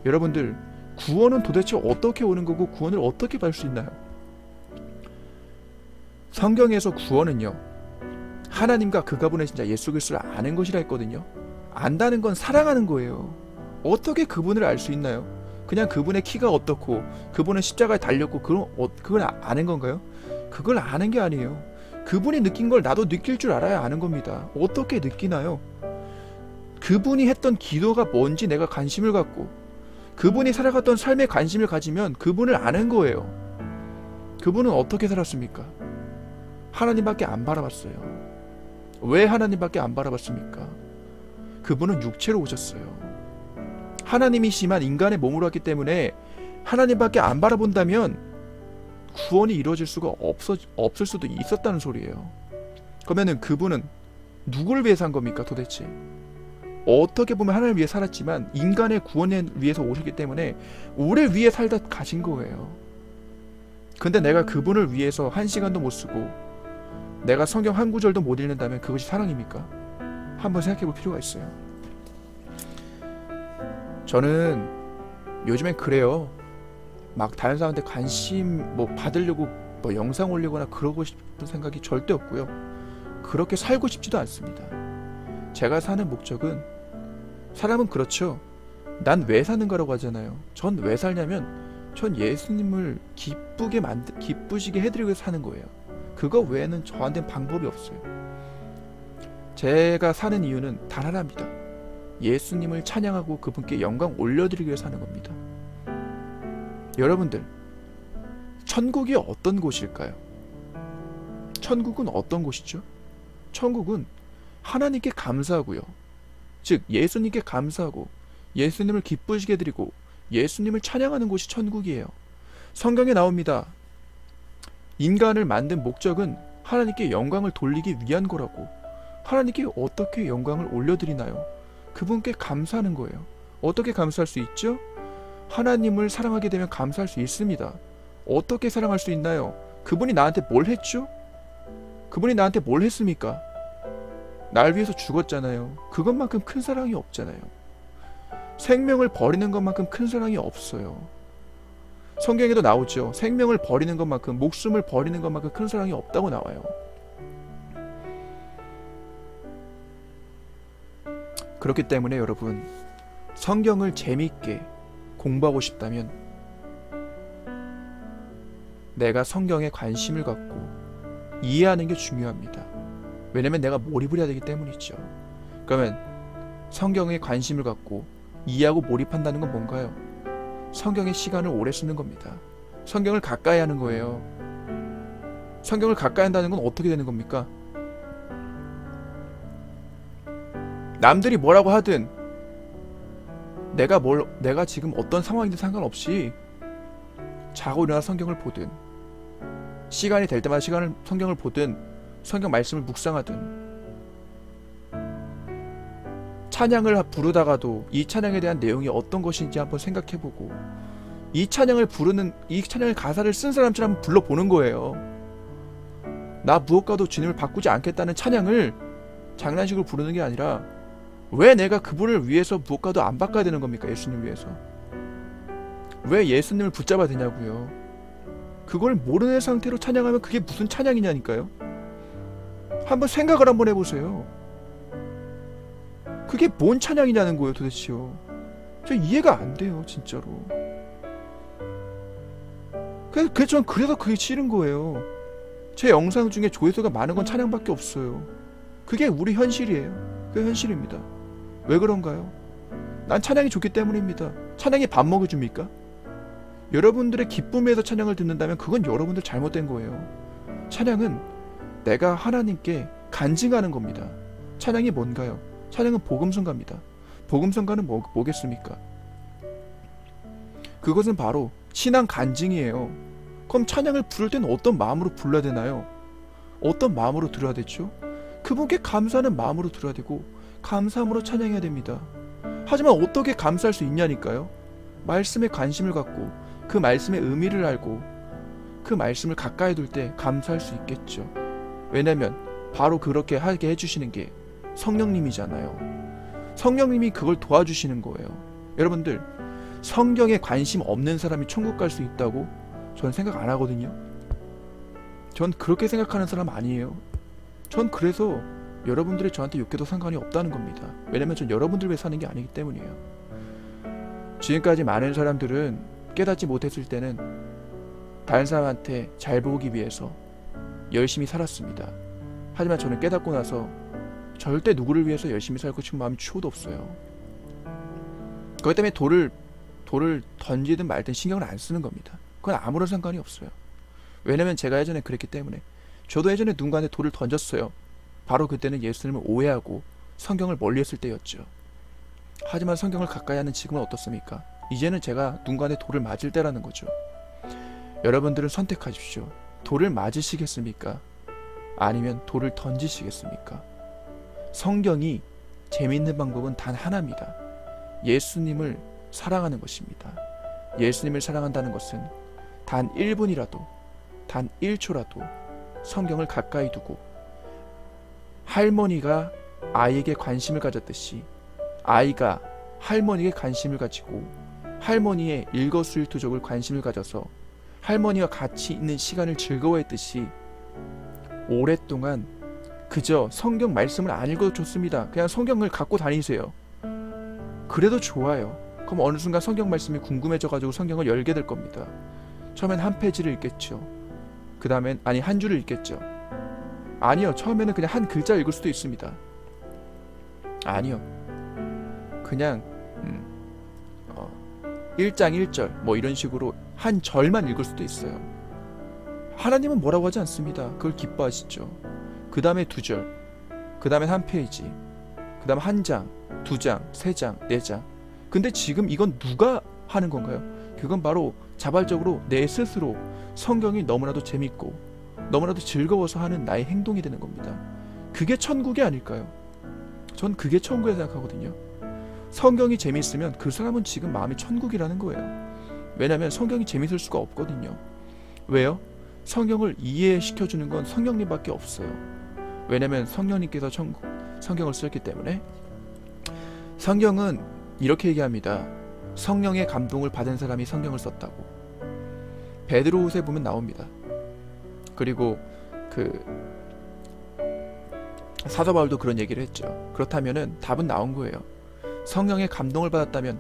여러분들, 구원은 도대체 어떻게 오는 거고 구원을 어떻게 받을 수 있나요? 성경에서 구원은요, 하나님과 그가 보내신 자 예수 그리스도를 아는 것이라 했거든요. 안다는 건 사랑하는 거예요. 어떻게 그분을 알 수 있나요? 그냥 그분의 키가 어떻고 그분은 십자가에 달렸고 그걸 아는 건가요? 그걸 아는 게 아니에요. 그분이 느낀 걸 나도 느낄 줄 알아야 아는 겁니다. 어떻게 느끼나요? 그분이 했던 기도가 뭔지 내가 관심을 갖고 그분이 살아갔던 삶에 관심을 가지면 그분을 아는 거예요. 그분은 어떻게 살았습니까? 하나님밖에 안 바라봤어요. 왜 하나님밖에 안 바라봤습니까? 그분은 육체로 오셨어요. 하나님이시만 인간의 몸으로 왔기 때문에 하나님밖에 안 바라본다면 구원이 이루어질 수가 없을 수도 있었다는 소리예요. 그러면은 그분은 누구를 위해서 한 겁니까 도대체? 어떻게 보면 하나님을 위해 살았지만 인간의 구원을 위해서 오셨기 때문에 우리를 위해 살다 가신 거예요. 근데 내가 그분을 위해서 한 시간도 못 쓰고 내가 성경 한 구절도 못 읽는다면 그것이 사랑입니까? 한번 생각해 볼 필요가 있어요. 저는 요즘엔 그래요. 막 다른 사람한테 관심 받으려고 영상 올리거나 그러고 싶은 생각이 절대 없고요. 그렇게 살고 싶지도 않습니다. 제가 사는 목적은, 사람은 그렇죠. 난 왜 사는 거라고 하잖아요. 전 왜 살냐면 전 예수님을 기쁘시게 해드리고 사는 거예요. 그거 외에는 저한테는 방법이 없어요. 제가 사는 이유는 단 하나입니다. 예수님을 찬양하고 그분께 영광 올려드리기 위해 사는 겁니다. 여러분들, 천국이 어떤 곳일까요? 천국은 어떤 곳이죠? 천국은 하나님께 감사하고요. 즉 예수님께 감사하고 예수님을 기쁘시게 해드리고 예수님을 찬양하는 곳이 천국이에요. 성경에 나옵니다. 인간을 만든 목적은 하나님께 영광을 돌리기 위한 거라고. 하나님께 어떻게 영광을 올려드리나요? 그분께 감사하는 거예요. 어떻게 감사할 수 있죠? 하나님을 사랑하게 되면 감사할 수 있습니다. 어떻게 사랑할 수 있나요? 그분이 나한테 뭘 했죠? 그분이 나한테 뭘 했습니까? 날 위해서 죽었잖아요. 그것만큼 큰 사랑이 없잖아요. 생명을 버리는 것만큼 큰 사랑이 없어요. 성경에도 나오죠. 생명을 버리는 것만큼, 목숨을 버리는 것만큼 큰 사랑이 없다고 나와요. 그렇기 때문에 여러분, 성경을 재미있게 공부하고 싶다면 내가 성경에 관심을 갖고 이해하는 게 중요합니다. 왜냐면 내가 몰입을 해야 되기 때문이죠. 그러면 성경에 관심을 갖고 이해하고 몰입한다는 건 뭔가요? 성경의 시간을 오래 쓰는 겁니다. 성경을 가까이 하는 거예요. 성경을 가까이 한다는 건 어떻게 되는 겁니까? 남들이 뭐라고 하든 내가 지금 어떤 상황이든 상관없이 자고 일어나 성경을 보든 시간이 될 때마다 성경을 보든 성경 말씀을 묵상하든 찬양을 부르다가도 이 찬양에 대한 내용이 어떤 것인지 한번 생각해보고 이 찬양을 가사를 쓴 사람처럼 한번 불러보는 거예요. 나 무엇과도 주님을 바꾸지 않겠다는 찬양을 장난식으로 부르는 게 아니라 왜 내가 그분을 위해서 무엇과도 안 바꿔야 되는 겁니까? 예수님 위해서. 왜 예수님을 붙잡아야 되냐고요. 그걸 모르는 상태로 찬양하면 그게 무슨 찬양이냐니까요. 한번 생각을 한번 해보세요. 그게 뭔 찬양이냐는 거예요 도대체요. 저 이해가 안 돼요 진짜로. 전 그래서 그게 싫은 거예요. 제 영상 중에 조회수가 많은 건 찬양밖에 없어요. 그게 우리 현실이에요. 그게 현실입니다. 왜 그런가요? 난 찬양이 좋기 때문입니다. 찬양이 밥 먹여줍니까? 여러분들의 기쁨에서 찬양을 듣는다면 그건 여러분들 잘못된 거예요. 찬양은 내가 하나님께 간증하는 겁니다. 찬양이 뭔가요? 찬양은 복음성가입니다. 복음성가는 뭐겠습니까? 그것은 바로 신앙 간증이에요. 그럼 찬양을 부를 때는 어떤 마음으로 불러야 되나요? 어떤 마음으로 들어야 되죠? 그분께 감사하는 마음으로 들어야 되고 감사함으로 찬양해야 됩니다. 하지만 어떻게 감사할 수 있냐니까요. 말씀에 관심을 갖고 그 말씀의 의미를 알고 그 말씀을 가까이 둘 때 감사할 수 있겠죠. 왜냐면 바로 그렇게 하게 해주시는 게 성령님이잖아요. 성령님이 그걸 도와주시는 거예요. 여러분들, 성경에 관심 없는 사람이 천국 갈 수 있다고 전 생각 안 하거든요. 전 그렇게 생각하는 사람 아니에요. 전 그래서 여러분들이 저한테 욕해도 상관이 없다는 겁니다. 왜냐면 전 여러분들 위해 사는 게 아니기 때문이에요. 지금까지 많은 사람들은 깨닫지 못했을 때는 다른 사람한테 잘 보기 위해서 열심히 살았습니다. 하지만 저는 깨닫고 나서 절대 누구를 위해서 열심히 살고 싶은 마음이 추호도 없어요. 그것 때문에 돌을 던지든 말든 신경을 안 쓰는 겁니다. 그건 아무런 상관이 없어요. 왜냐면 제가 예전에 그랬기 때문에. 저도 예전에 누군가한테 돌을 던졌어요. 바로 그때는 예수님을 오해하고 성경을 멀리했을 때였죠. 하지만 성경을 가까이 하는 지금은 어떻습니까? 이제는 제가 누군가한테 돌을 맞을 때라는 거죠. 여러분들은 선택하십시오. 돌을 맞으시겠습니까? 아니면 돌을 던지시겠습니까? 성경이 재미있는 방법은 단 하나입니다. 예수님을 사랑하는 것입니다. 예수님을 사랑한다는 것은 단 1분이라도, 단 1초라도 성경을 가까이 두고 할머니가 아이에게 관심을 가졌듯이 아이가 할머니에게 관심을 가지고 할머니의 일거수일투족을 관심을 가져서 할머니와 같이 있는 시간을 즐거워했듯이 오랫동안 그저 성경 말씀을 안 읽어도 좋습니다. 그냥 성경을 갖고 다니세요. 그래도 좋아요. 그럼 어느 순간 성경 말씀이 궁금해져가지고 성경을 열게 될 겁니다. 처음엔 한 페이지를 읽겠죠. 그 다음엔 한 줄을 읽겠죠. 아니요, 처음에는 그냥 한 글자 읽을 수도 있습니다. 아니요, 그냥 1장 1절 뭐 이런 식으로 한 절만 읽을 수도 있어요. 하나님은 뭐라고 하지 않습니다. 그걸 기뻐하시죠. 그 다음에 2절, 그 다음에 한 페이지, 그 다음 한 장, 2장, 3장, 4장. 근데 지금 이건 누가 하는 건가요? 그건 바로 자발적으로 내 스스로 성경이 너무나도 재밌고 너무나도 즐거워서 하는 나의 행동이 되는 겁니다. 그게 천국이 아닐까요? 전 그게 천국이라고 생각하거든요. 성경이 재밌으면 그 사람은 지금 마음이 천국이라는 거예요. 왜냐하면 성경이 재밌을 수가 없거든요. 왜요? 성경을 이해시켜주는 건 성령님밖에 없어요. 왜냐하면 성령님께서 성경을 썼기 때문에. 성경은 이렇게 얘기합니다. 성령의 감동을 받은 사람이 성경을 썼다고. 베드로후서에 보면 나옵니다. 그리고 사도 바울도 그런 얘기를 했죠. 그렇다면은 답은 나온 거예요. 성령의 감동을 받았다면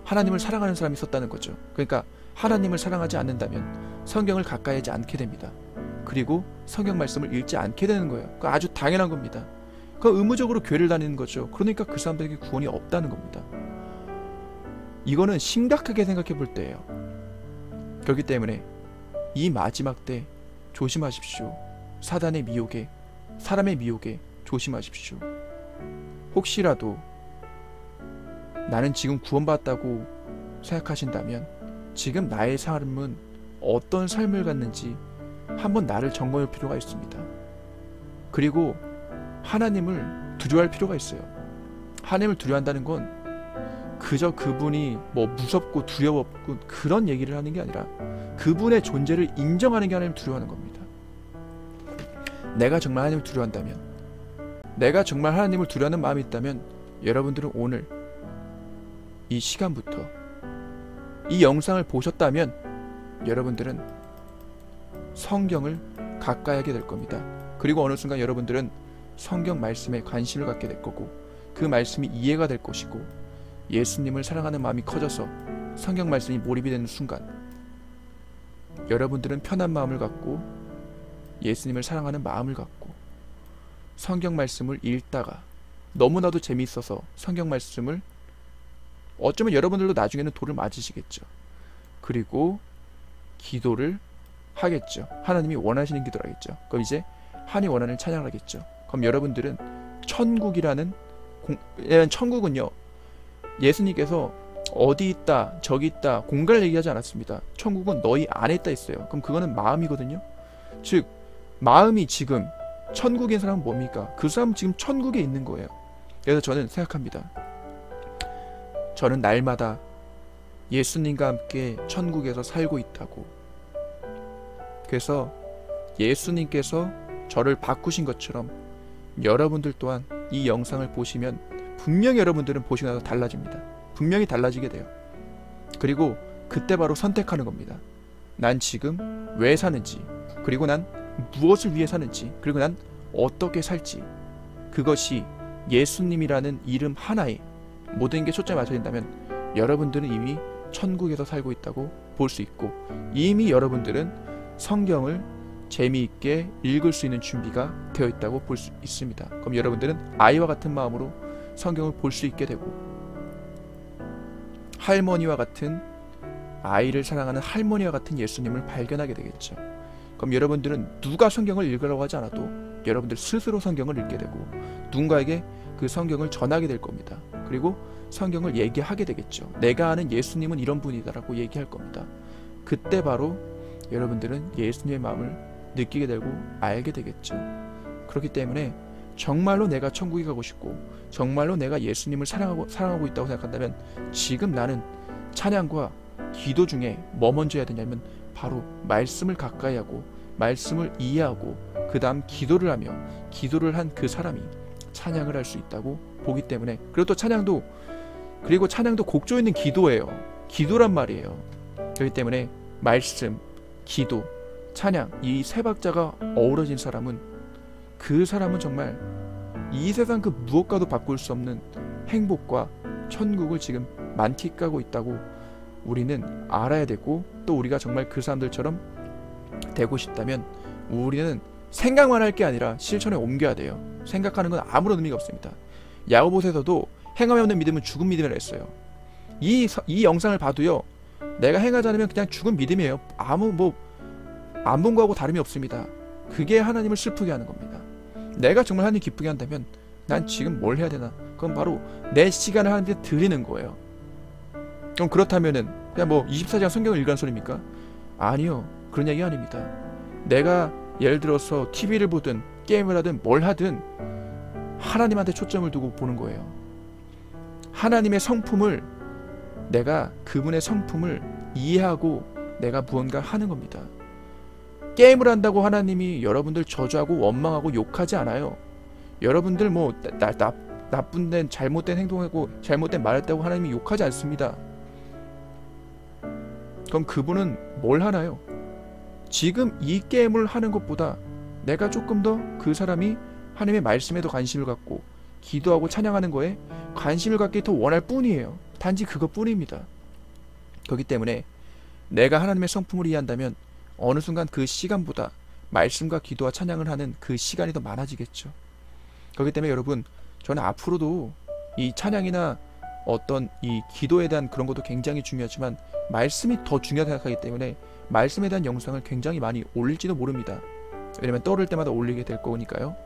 하나님을 사랑하는 사람이 썼다는 거죠. 그러니까 하나님을 사랑하지 않는다면 성경을 가까이 하지 않게 됩니다. 그리고 성경 말씀을 읽지 않게 되는 거예요. 그거 아주 당연한 겁니다. 그 의무적으로 교회를 다니는 거죠. 그러니까 그 사람들에게 구원이 없다는 겁니다. 이거는 심각하게 생각해 볼 때예요. 그렇기 때문에 이 마지막 때 조심하십시오. 사단의 미혹에, 사람의 미혹에 조심하십시오. 혹시라도 나는 지금 구원받았다고 생각하신다면 지금 나의 삶은 어떤 삶을 갖는지 한번 나를 점검할 필요가 있습니다. 그리고 하나님을 두려워할 필요가 있어요. 하나님을 두려워한다는 건 그저 그분이 뭐 무섭고 두려웠고 그런 얘기를 하는 게 아니라 그분의 존재를 인정하는 게 하나님을 두려워하는 겁니다. 내가 정말 하나님을 두려워한다면, 내가 정말 하나님을 두려워하는 마음이 있다면 여러분들은 오늘 이 시간부터 이 영상을 보셨다면 여러분들은 성경을 가까이 하게 될 겁니다. 그리고 어느 순간 여러분들은 성경 말씀에 관심을 갖게 될 거고 그 말씀이 이해가 될 것이고 예수님을 사랑하는 마음이 커져서 성경 말씀이 몰입이 되는 순간 여러분들은 편한 마음을 갖고 예수님을 사랑하는 마음을 갖고 성경 말씀을 읽다가 너무나도 재미있어서 성경 말씀을 어쩌면 여러분들도 나중에는 돌을 맞으시겠죠. 그리고 기도를 하겠죠. 하나님이 원하시는 기도를 하겠죠. 그럼 이제 하나님 원하는 찬양을 하겠죠. 그럼 여러분들은 천국이라는 천국은요, 예수님께서 어디 있다 저기 있다 공간을 얘기하지 않았습니다. 천국은 너희 안에 있다 했어요. 그럼 그거는 마음이거든요. 즉 마음이 지금 천국인 사람은 뭡니까? 그 사람은 지금 천국에 있는 거예요. 그래서 저는 생각합니다. 저는 날마다 예수님과 함께 천국에서 살고 있다고. 그래서 예수님께서 저를 바꾸신 것처럼 여러분들 또한 이 영상을 보시면 분명히 여러분들은 보시고 나서 달라집니다. 분명히 달라지게 돼요. 그리고 그때 바로 선택하는 겁니다. 난 지금 왜 사는지, 그리고 난 무엇을 위해 사는지, 그리고 난 어떻게 살지. 그것이 예수님이라는 이름 하나에 모든 게 초점이 맞춰진다면 여러분들은 이미 천국에서 살고 있다고 볼 수 있고, 이미 여러분들은 성경을 재미있게 읽을 수 있는 준비가 되어 있다고 볼 수 있습니다. 그럼 여러분들은 아이와 같은 마음으로 성경을 볼 수 있게 되고, 할머니와 같은, 아이를 사랑하는 할머니와 같은 예수님을 발견하게 되겠죠. 그럼 여러분들은 누가 성경을 읽으라고 하지 않아도 여러분들 스스로 성경을 읽게 되고, 누군가에게 그 성경을 전하게 될 겁니다. 그리고 성경을 얘기하게 되겠죠. 내가 아는 예수님은 이런 분이다라고 얘기할 겁니다. 그때 바로 여러분들은 예수님의 마음을 느끼게 되고 알게 되겠죠. 그렇기 때문에 정말로 내가 천국에 가고 싶고, 정말로 내가 예수님을 사랑하고 있다고 생각한다면 지금 나는 찬양과 기도 중에 뭐 먼저 해야 되냐면 바로 말씀을 가까이 하고 말씀을 이해하고 그 다음 기도를 하며, 기도를 한 그 사람이 찬양을 할 수 있다고 보기 때문에, 그리고 또 찬양도 곡조 있는 기도예요. 기도란 말이에요. 그렇기 때문에 말씀, 기도, 찬양, 이 세 박자가 어우러진 사람은, 그 사람은 정말 이 세상 그 무엇과도 바꿀 수 없는 행복과 천국을 지금 만끽하고 있다고 우리는 알아야 되고, 또 우리가 정말 그 사람들처럼 되고 싶다면 우리는 생각만 할 게 아니라 실천에 옮겨야 돼요. 생각하는 건 아무런 의미가 없습니다. 야고보서에서도 행함이 없는 믿음은 죽은 믿음이라 했어요. 이 영상을 봐도요, 내가 행하지 않으면 그냥 죽은 믿음이에요. 아무 안 본 거하고 다름이 없습니다. 그게 하나님을 슬프게 하는 겁니다. 내가 정말 하나님 기쁘게 한다면 난 지금 뭘 해야 되나? 그건 바로 내 시간을 하나님께 드리는 거예요. 그럼 그렇다면은 그냥 24시간 성경을 읽으라는 소리입니까? 아니요, 그런 얘기 아닙니다. 내가 예를 들어서 TV를 보든 게임을 하든 뭘 하든 하나님한테 초점을 두고 보는 거예요. 하나님의 성품을, 내가 그분의 성품을 이해하고 내가 무언가 하는 겁니다. 게임을 한다고 하나님이 여러분들 저주하고 원망하고 욕하지 않아요. 여러분들 나쁜 데 잘못된 행동하고 잘못된 말 했다고 하나님이 욕하지 않습니다. 그럼 그분은 뭘 하나요? 지금 이 게임을 하는 것보다 내가 조금 더 그 사람이 하나님의 말씀에도 관심을 갖고 기도하고 찬양하는 거에 관심을 갖기 더 원할 뿐이에요. 단지 그것뿐입니다. 그렇기 때문에 내가 하나님의 성품을 이해한다면 어느 순간 그 시간보다 말씀과 기도와 찬양을 하는 그 시간이 더 많아지겠죠. 그렇기 때문에 여러분, 저는 앞으로도 이 찬양이나 어떤 이 기도에 대한 그런 것도 굉장히 중요하지만 말씀이 더 중요하다고 생각하기 때문에 말씀에 대한 영상을 굉장히 많이 올릴지도 모릅니다. 왜냐면 떠오를 때마다 올리게 될 거니까요.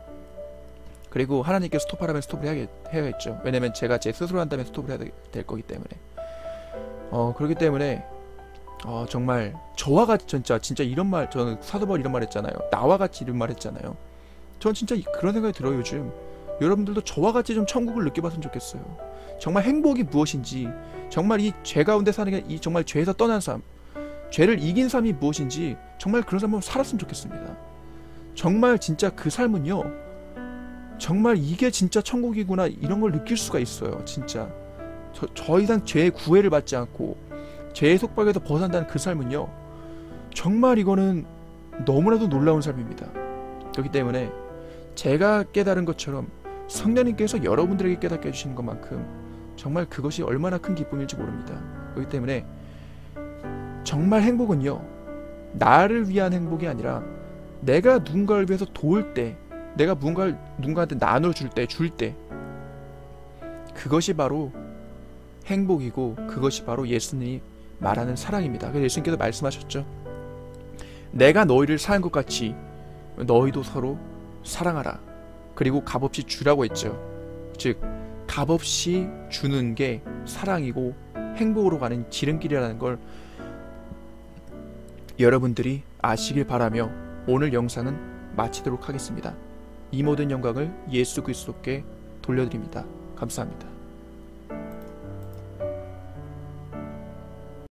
그리고 하나님께 스톱하라면 스톱을 해야겠죠. 왜냐면 제가 제 스스로 한다면 스톱을 해야 될 거기 때문에. 그렇기 때문에 정말 저와 같이 진짜 이런 말, 저는 사도 바울 이런 말 했잖아요. 나와 같이 이런 말 했잖아요. 전 진짜 그런 생각이 들어요. 요즘 여러분들도 저와 같이 좀 천국을 느껴봤으면 좋겠어요. 정말 행복이 무엇인지, 정말 이 죄 가운데 사는 게, 이 정말 죄에서 떠난 삶, 죄를 이긴 삶이 무엇인지 정말 그런 삶을 살았으면 좋겠습니다. 정말 진짜 그 삶은요, 정말 이게 진짜 천국이구나, 이런 걸 느낄 수가 있어요. 진짜 더 이상 죄의 구애를 받지 않고 죄의 속박에서 벗어난다는 그 삶은요, 정말 이거는 너무나도 놀라운 삶입니다. 그렇기 때문에 제가 깨달은 것처럼 성령님께서 여러분들에게 깨닫게 해주시는 것만큼 정말 그것이 얼마나 큰 기쁨일지 모릅니다. 그렇기 때문에 정말 행복은요, 나를 위한 행복이 아니라 내가 누군가를 위해서 도울 때, 내가 누군가한테 나눠줄 때, 줄 때, 그것이 바로 행복이고 그것이 바로 예수님이 말하는 사랑입니다. 그래서 예수님께서 말씀하셨죠. 내가 너희를 사랑한 것 같이 너희도 서로 사랑하라. 그리고 값없이 주라고 했죠. 즉 값없이 주는 게 사랑이고 행복으로 가는 지름길이라는 걸 여러분들이 아시길 바라며 오늘 영상은 마치도록 하겠습니다. 이 모든 영광을 예수 그리스도께 돌려드립니다. 감사합니다.